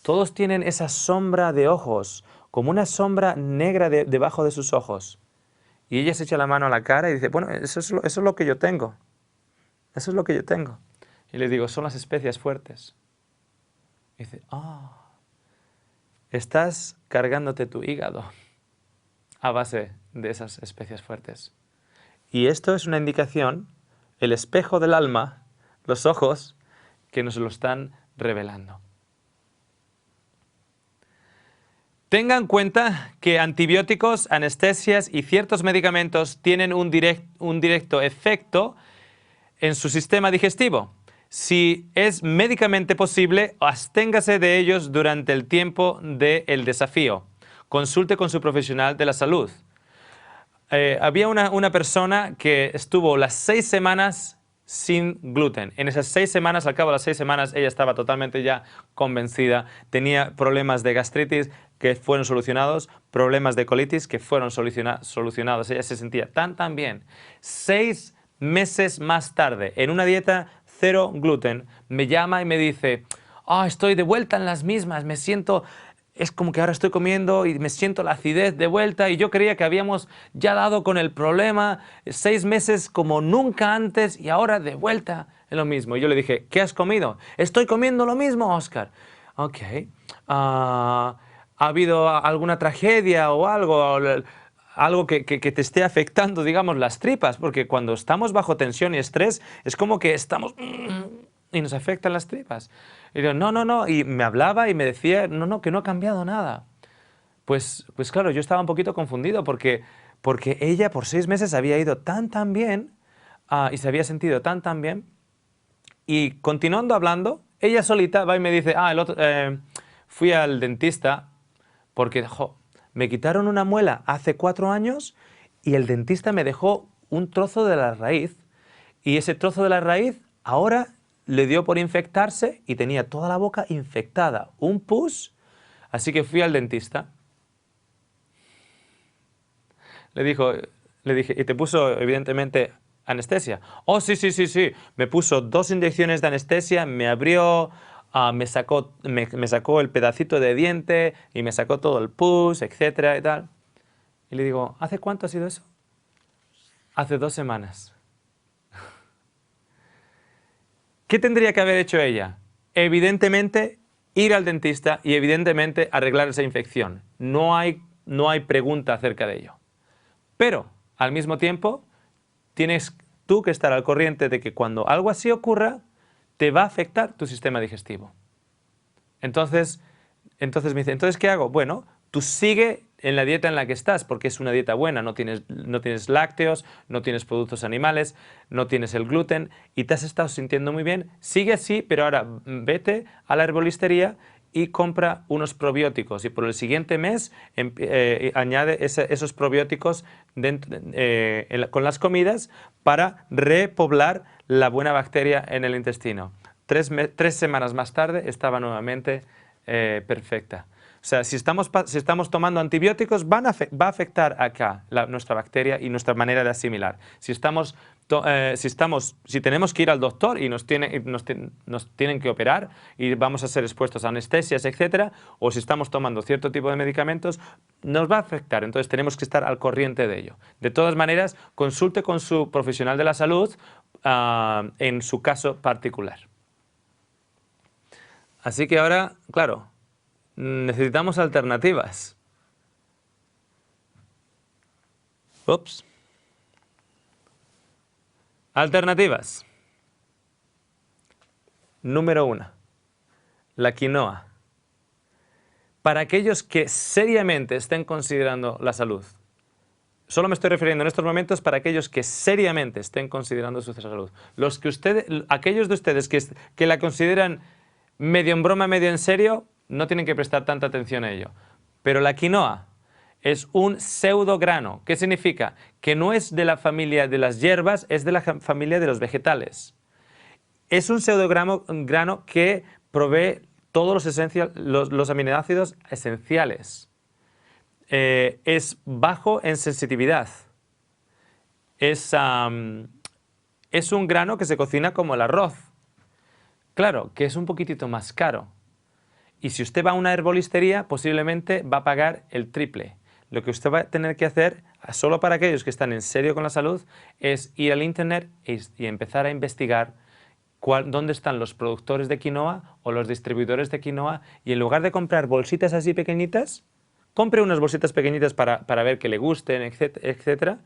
todos tienen esa sombra de ojos, como una sombra negra debajo de sus ojos? Y ella se echa la mano a la cara y dice, bueno, eso es lo que yo tengo. Eso es lo que yo tengo. Y le digo, son las especias fuertes. Y dice, estás cargándote tu hígado a base de esas especias fuertes. Y esto es una indicación, el espejo del alma, los ojos, que nos lo están revelando. Tenga en cuenta que antibióticos, anestesias y ciertos medicamentos tienen un directo efecto en su sistema digestivo. Si es médicamente posible, absténgase de ellos durante el tiempo del desafío. Consulte con su profesional de la salud. Había una persona que estuvo las 6 semanas sin gluten. En esas 6 semanas, al cabo de las 6 semanas, ella estaba totalmente ya convencida. Tenía problemas de gastritis que fueron solucionados, problemas de colitis que fueron solucionados. Ella se sentía tan bien. 6 meses más tarde, en una dieta cero gluten, me llama y me dice, estoy de vuelta en las mismas, me siento... Es como que ahora estoy comiendo y me siento la acidez de vuelta y yo creía que habíamos ya dado con el problema, 6 meses como nunca antes y ahora de vuelta en lo mismo. Y yo le dije, ¿qué has comido? Estoy comiendo lo mismo, Oscar. Ok. ¿Ha habido alguna tragedia o algo que te esté afectando, digamos, las tripas? Porque cuando estamos bajo tensión y estrés es como que estamos... y nos afectan las tripas. Y digo, no, y me hablaba y me decía, no, que no ha cambiado nada. Pues claro, yo estaba un poquito confundido porque ella por 6 meses había ido tan bien y se había sentido tan bien. Y continuando hablando, ella solita va y me dice, fui al dentista porque me quitaron una muela hace 4 años y el dentista me dejó un trozo de la raíz y ese trozo de la raíz ahora le dio por infectarse y tenía toda la boca infectada, un pus, así que fui al dentista. Le dije, ¿y te puso evidentemente anestesia? Oh, sí, me puso 2 inyecciones de anestesia, me abrió, me sacó el pedacito de diente y me sacó todo el pus, etcétera y tal. Y le digo, ¿hace cuánto ha sido eso? Hace 2 semanas. ¿Qué tendría que haber hecho ella? Evidentemente, ir al dentista y evidentemente arreglar esa infección. No hay pregunta acerca de ello. Pero, al mismo tiempo, tienes tú que estar al corriente de que cuando algo así ocurra, te va a afectar tu sistema digestivo. Entonces me dice, ¿entonces qué hago? Bueno, tú sigue en la dieta en la que estás, porque es una dieta buena, no tienes lácteos, no tienes productos animales, no tienes el gluten y te has estado sintiendo muy bien. Sigue así, pero ahora vete a la herbolistería y compra unos probióticos y por el siguiente mes añade esos probióticos con las comidas para repoblar la buena bacteria en el intestino. 3 semanas más tarde estaba nuevamente perfecta. O sea, si estamos tomando antibióticos, va a afectar acá nuestra bacteria y nuestra manera de asimilar. Si tenemos que ir al doctor y nos tienen que operar y vamos a ser expuestos a anestesias, etcétera, o si estamos tomando cierto tipo de medicamentos, nos va a afectar. Entonces tenemos que estar al corriente de ello. De todas maneras, consulte con su profesional de la salud en su caso particular. Así que ahora, claro, necesitamos alternativas. Ups. Alternativas. Número 1. La quinoa. Para aquellos que seriamente estén considerando la salud. Solo me estoy refiriendo en estos momentos para aquellos que seriamente estén considerando su salud. Aquellos de ustedes que la consideran medio en broma, medio en serio, no tienen que prestar tanta atención a ello. Pero la quinoa es un pseudograno. ¿Qué significa? Que no es de la familia de las hierbas, es de la familia de los vegetales. Es un pseudograno que provee todos los aminoácidos esenciales. Es bajo en sensitividad. Es un grano que se cocina como el arroz. Claro, que es un poquitito más caro. Y si usted va a una herbolistería, posiblemente va a pagar el triple. Lo que usted va a tener que hacer, solo para aquellos que están en serio con la salud, es ir al internet y empezar a investigar dónde están los productores de quinoa o los distribuidores de quinoa, y en lugar de comprar bolsitas así pequeñitas, compre unas bolsitas pequeñitas para ver que le gusten, etcétera.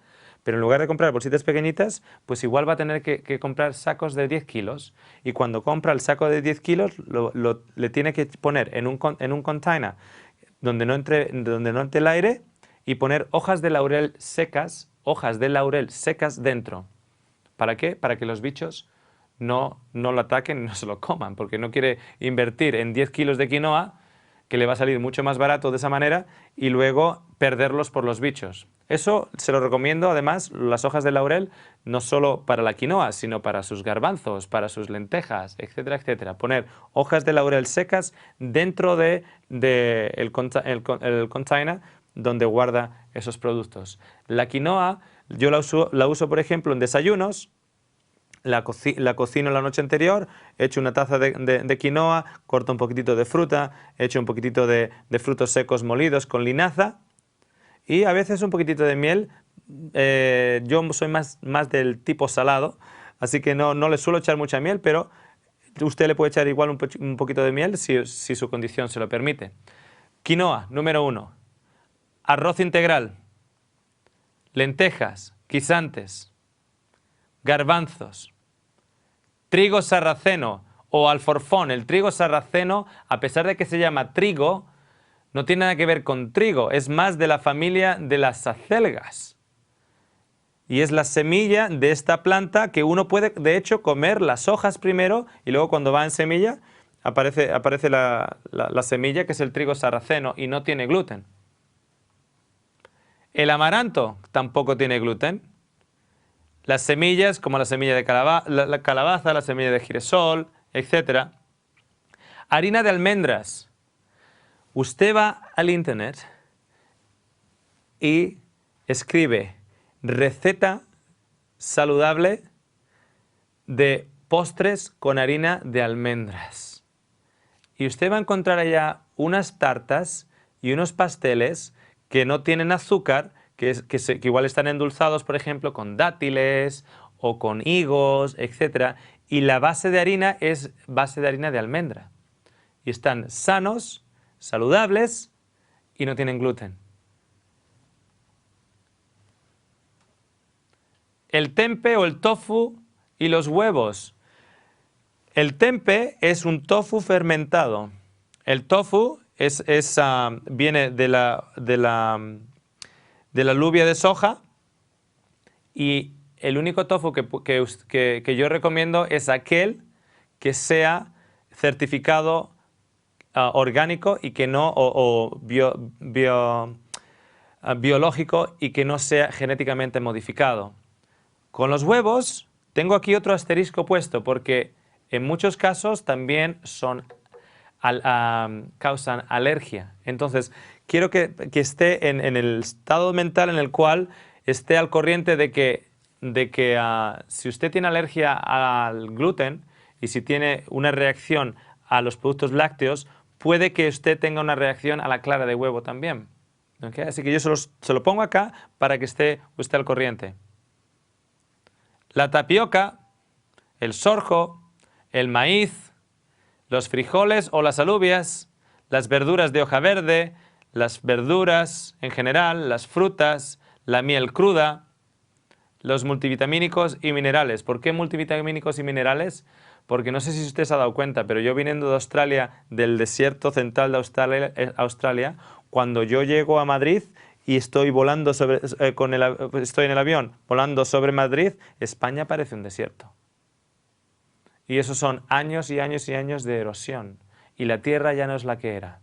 Pero en lugar de comprar bolsitas pequeñitas, pues igual va a tener que comprar sacos de 10 kilos. Y cuando compra el saco de 10 kilos, le tiene que poner en un container donde no entre el aire y poner hojas de laurel secas dentro. ¿Para qué? Para que los bichos no lo ataquen y no se lo coman, porque no quiere invertir en 10 kilos de quinoa, que le va a salir mucho más barato de esa manera, y luego perderlos por los bichos. Eso se lo recomiendo, además, las hojas de laurel, no solo para la quinoa, sino para sus garbanzos, para sus lentejas, etcétera, etcétera. Poner hojas de laurel secas dentro del container donde guarda esos productos. La quinoa, yo la uso, por ejemplo, en desayunos. La cocino la noche anterior, echo una taza de quinoa, corto un poquitito de fruta, echo un poquitito de frutos secos molidos con linaza y a veces un poquitito de miel. Yo soy más del tipo salado, así que no le suelo echar mucha miel, pero usted le puede echar igual un poquito de miel si su condición se lo permite. Quinoa, número 1. Arroz integral, lentejas, guisantes, garbanzos, trigo sarraceno o alforfón. El trigo sarraceno, a pesar de que se llama trigo, no tiene nada que ver con trigo, es más de la familia de las acelgas. Y es la semilla de esta planta que uno puede, de hecho, comer las hojas primero y luego cuando va en semilla aparece la semilla, que es el trigo sarraceno, y no tiene gluten. El amaranto tampoco tiene gluten. Las semillas, como la semilla de calabaza, la semilla de girasol, etc. Harina de almendras. Usted va al internet y escribe receta saludable de postres con harina de almendras. Y usted va a encontrar allá unas tartas y unos pasteles que no tienen azúcar, que igual están endulzados, por ejemplo, con dátiles o con higos, etc. Y la base de harina es base de harina de almendra. Y están sanos, saludables y no tienen gluten. El tempe o el tofu y los huevos. El tempe es un tofu fermentado. El tofu viene de la alubia de soja, y el único tofu que yo recomiendo es aquel que sea certificado orgánico y que no biológico y que no sea genéticamente modificado. Con los huevos tengo aquí otro asterisco puesto porque en muchos casos también son causan alergia. Entonces, quiero que esté en el estado mental en el cual esté al corriente de que si usted tiene alergia al gluten y si tiene una reacción a los productos lácteos, puede que usted tenga una reacción a la clara de huevo también. ¿Okay? Así que yo se lo pongo acá para que esté usted al corriente. La tapioca, el sorgo, el maíz, los frijoles o las alubias, las verduras de hoja verde, las verduras en general, las frutas, la miel cruda, los multivitamínicos y minerales. ¿Por qué multivitamínicos y minerales? Porque no sé si usted se ha dado cuenta, pero yo viniendo de Australia, del desierto central de Australia, cuando yo llego a Madrid y estoy volando estoy en el avión volando sobre Madrid, España parece un desierto. Y esos son años y años y años de erosión. Y la tierra ya no es la que era.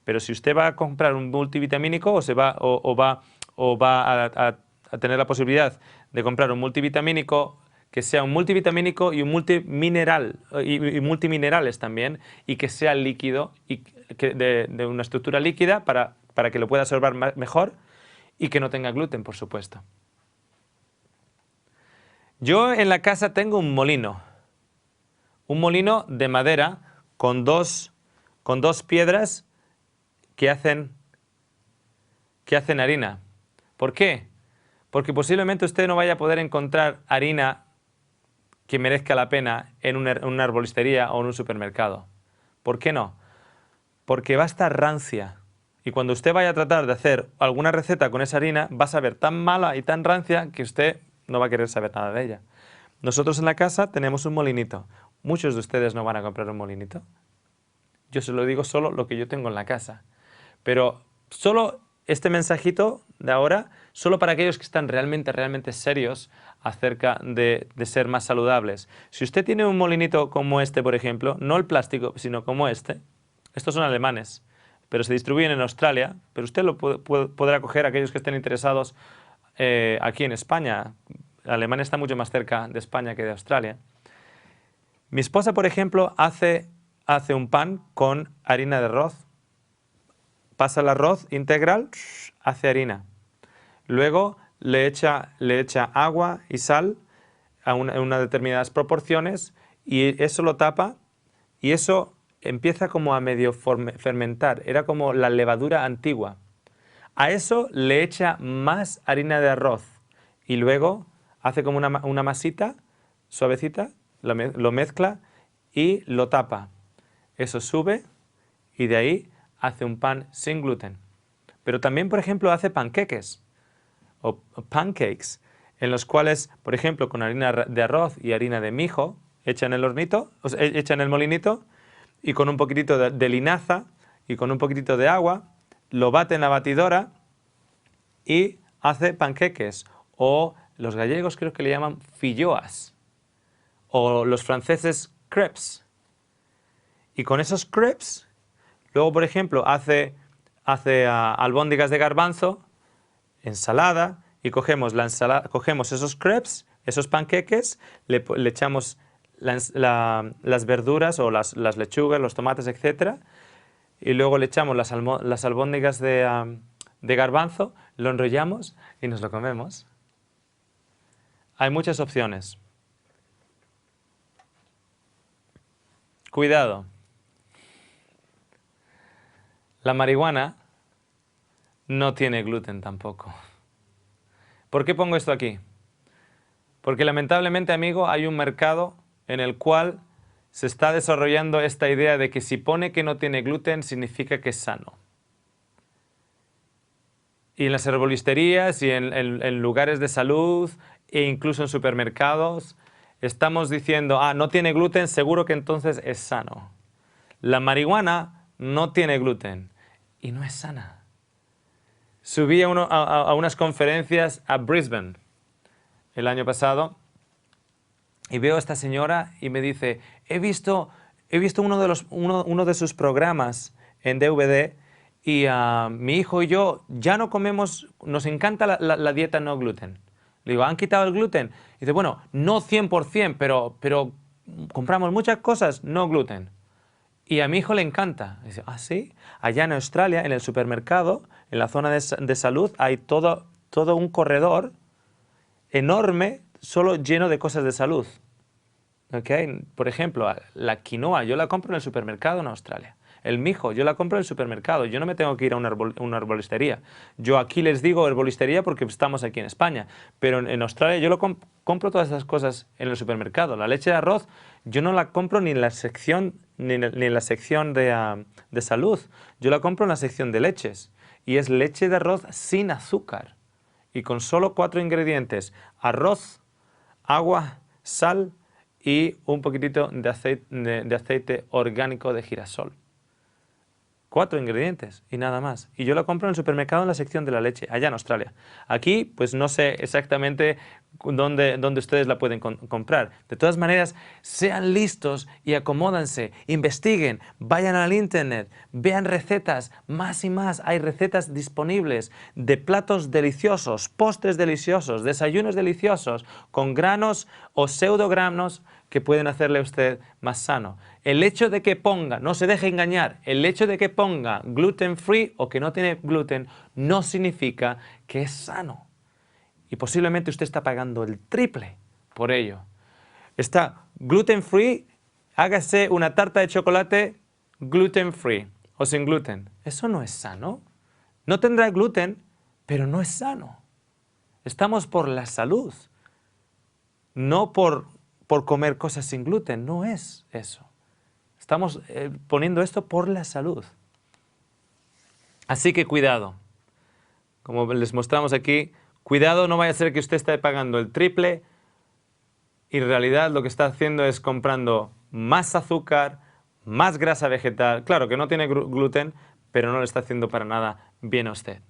Pero si usted va a comprar un multivitamínico o va a tener la posibilidad de comprar un multivitamínico, que sea un multivitamínico y un multimineral y multiminerales también, y que sea líquido y de una estructura líquida para que lo pueda absorber mejor y que no tenga gluten, por supuesto. Yo en la casa tengo un molino de madera con dos piedras que hacen harina. ¿Por qué? Porque posiblemente usted no vaya a poder encontrar harina que merezca la pena en una arbolistería o en un supermercado. ¿Por qué no? Porque va a estar rancia. Y cuando usted vaya a tratar de hacer alguna receta con esa harina, va a saber tan mala y tan rancia que usted no va a querer saber nada de ella. Nosotros en la casa tenemos un molinito. Muchos de ustedes no van a comprar un molinito. Yo se lo digo solo lo que yo tengo en la casa. Pero solo este mensajito de ahora, solo para aquellos que están realmente serios acerca de ser más saludables. Si usted tiene un molinito como este, por ejemplo, no el plástico, sino como este, estos son alemanes, pero se distribuyen en Australia, pero usted lo podrá coger aquellos que estén interesados aquí en España. Alemania está mucho más cerca de España que de Australia. Mi esposa, por ejemplo, hace un pan con harina de arroz. Pasa el arroz integral, hace harina. Luego le echa agua y sal en unas determinadas proporciones y eso lo tapa y eso empieza como a medio fermentar. Era como la levadura antigua. A eso le echa más harina de arroz y luego hace como una masita suavecita, lo mezcla y lo tapa. Eso sube y de ahí hace un pan sin gluten. Pero también, por ejemplo, hace panqueques o pancakes, en los cuales, por ejemplo, con harina de arroz y harina de mijo, echa en el molinito y con un poquitito de linaza y con un poquitito de agua, lo bate en la batidora y hace panqueques. O los gallegos creo que le llaman filloas. O los franceses crepes. Y con esos crepes, luego, por ejemplo, hace albóndigas de garbanzo, ensalada, y cogemos esos crepes, esos panqueques, le echamos las verduras o las lechugas, los tomates, etc. Y luego le echamos las albóndigas de garbanzo, lo enrollamos y nos lo comemos. Hay muchas opciones. Cuidado. La marihuana no tiene gluten tampoco. ¿Por qué pongo esto aquí? Porque lamentablemente, amigo, hay un mercado en el cual se está desarrollando esta idea de que si pone que no tiene gluten significa que es sano. Y en las herbolisterías y en lugares de salud e incluso en supermercados estamos diciendo, no tiene gluten, seguro que entonces es sano. La marihuana no tiene gluten y no es sana. Subí a unas conferencias a Brisbane el año pasado y veo a esta señora y me dice, he visto uno de sus programas en DVD y mi hijo y yo ya no comemos, nos encanta la dieta no gluten. Le digo, ¿han quitado el gluten? Y dice, bueno, no 100%, pero compramos muchas cosas no gluten. Y a mi hijo le encanta. Dice, ¿ah, sí? Allá en Australia, en el supermercado, en la zona de salud, hay todo un corredor enorme, solo lleno de cosas de salud. ¿Okay? Por ejemplo, la quinoa, yo la compro en el supermercado en Australia. El mijo, yo la compro en el supermercado. Yo no me tengo que ir a una herbolistería. Yo aquí les digo herbolistería porque estamos aquí en España. Pero en Australia yo compro todas esas cosas en el supermercado. La leche de arroz yo no la compro ni en la sección, ni en la sección de salud. Yo la compro en la sección de leches. Y es leche de arroz sin azúcar. Y con solo 4 ingredientes. Arroz, agua, sal y un poquitito de aceite orgánico de girasol. 4 ingredientes y nada más. Y yo la compro en el supermercado en la sección de la leche, allá en Australia. Aquí, pues no sé exactamente dónde ustedes la pueden comprar. De todas maneras, sean listos y acomódanse, investiguen, vayan al internet, vean recetas, más y más. Hay recetas disponibles de platos deliciosos, postres deliciosos, desayunos deliciosos, con granos o pseudogranos que pueden hacerle a usted más sano. El hecho de que ponga, no se deje engañar, el hecho de que ponga gluten free o que no tiene gluten no significa que es sano. Y posiblemente usted está pagando el triple por ello. Está gluten free, hágase una tarta de chocolate gluten free o sin gluten. Eso no es sano. No tendrá gluten, pero no es sano. Estamos por la salud, no por comer cosas sin gluten, no es eso. Estamos poniendo esto por la salud. Así que cuidado. Como les mostramos aquí, cuidado, no vaya a ser que usted esté pagando el triple y en realidad lo que está haciendo es comprando más azúcar, más grasa vegetal. Claro que no tiene gluten, pero no le está haciendo para nada bien a usted.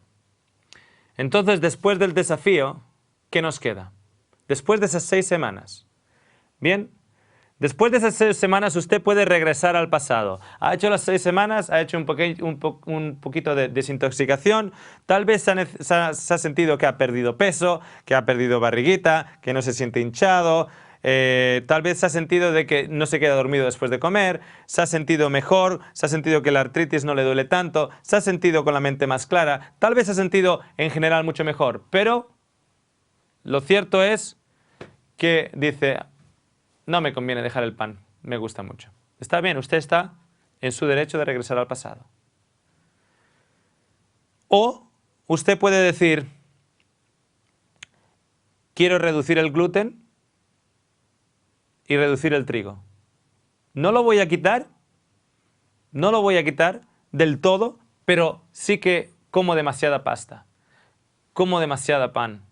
Entonces, después del desafío, ¿qué nos queda? Después de esas 6 semanas. Bien, después de esas 6 semanas usted puede regresar al pasado. Ha hecho las 6 semanas, ha hecho un poquito de desintoxicación, tal vez se ha sentido que ha perdido peso, que ha perdido barriguita, que no se siente hinchado, tal vez se ha sentido de que no se queda dormido después de comer, se ha sentido mejor, se ha sentido que la artritis no le duele tanto, se ha sentido con la mente más clara, tal vez se ha sentido en general mucho mejor, pero lo cierto es que dice, no me conviene dejar el pan, me gusta mucho. Está bien, usted está en su derecho de regresar al pasado. O usted puede decir, quiero reducir el gluten y reducir el trigo. No lo voy a quitar del todo, pero sí que como demasiada pasta, como demasiada pan,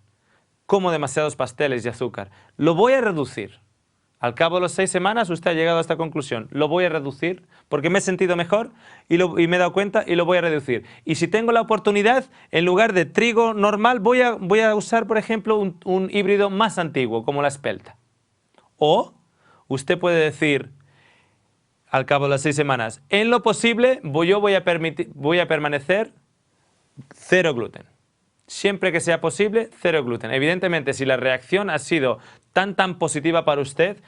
como demasiados pasteles y azúcar. Lo voy a reducir. Al cabo de las 6 semanas usted ha llegado a esta conclusión. Lo voy a reducir porque me he sentido mejor y me he dado cuenta y lo voy a reducir. Y si tengo la oportunidad, en lugar de trigo normal, voy a usar, por ejemplo, un híbrido más antiguo, como la espelta. O usted puede decir, al cabo de las 6 semanas, en lo posible, yo voy a permanecer 0 gluten. Siempre que sea posible, 0 gluten. Evidentemente, si la reacción ha sido tan positiva para usted,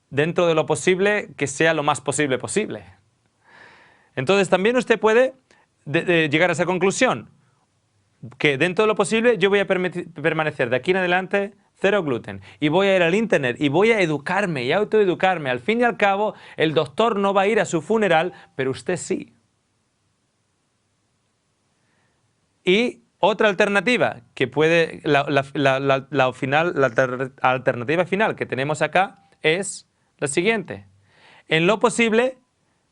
dentro de lo posible, que sea lo más posible. Entonces, también usted puede llegar a esa conclusión, que dentro de lo posible yo voy a permanecer de aquí en adelante 0 gluten. Y voy a ir al internet y voy a educarme y autoeducarme. Al fin y al cabo, el doctor no va a ir a su funeral, pero usted sí. Y otra alternativa que puede, la alternativa final que tenemos acá es la siguiente. En lo posible,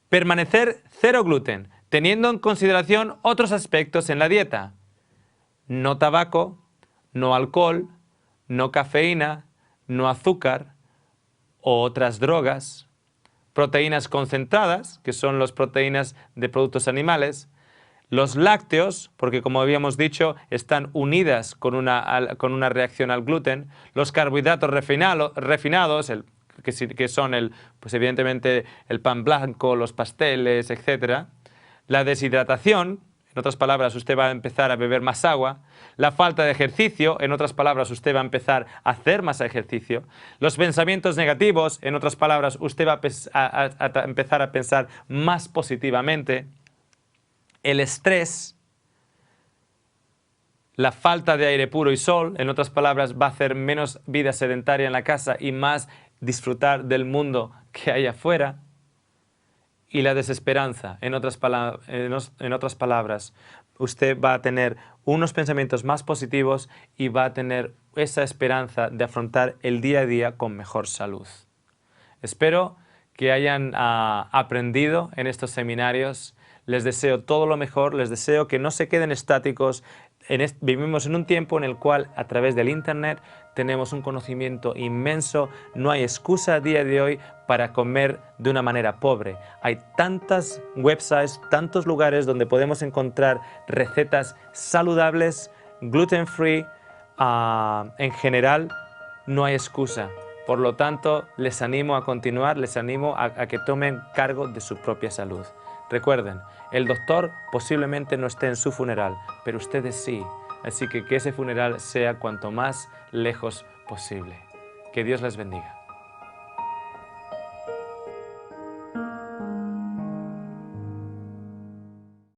permanecer 0 gluten, teniendo en consideración otros aspectos en la dieta. No tabaco, no alcohol, no cafeína, no azúcar o otras drogas, proteínas concentradas, que son las proteínas de productos animales, los lácteos, porque como habíamos dicho, están unidas con una reacción al gluten, los carbohidratos refinados, que son pues evidentemente el pan blanco, los pasteles, etc. La deshidratación, en otras palabras, usted va a empezar a beber más agua. La falta de ejercicio, en otras palabras, usted va a empezar a hacer más ejercicio. Los pensamientos negativos, en otras palabras, usted va a empezar a pensar más positivamente. El estrés, la falta de aire puro y sol, en otras palabras, va a hacer menos vida sedentaria en la casa y más disfrutar del mundo que hay afuera. Y la desesperanza, en otras palabras, usted va a tener unos pensamientos más positivos y va a tener esa esperanza de afrontar el día a día con mejor salud. Espero que hayan aprendido en estos seminarios. Les deseo todo lo mejor, les deseo que no se queden estáticos. Vivimos en un tiempo en el cual a través del Internet tenemos un conocimiento inmenso. No hay excusa a día de hoy para comer de una manera pobre. Hay tantas websites, tantos lugares donde podemos encontrar recetas saludables, gluten free. En general, no hay excusa. Por lo tanto, les animo a continuar, les animo a que tomen cargo de su propia salud. Recuerden, el doctor posiblemente no esté en su funeral, pero ustedes sí. Así que ese funeral sea cuanto más lejos posible. Que Dios les bendiga.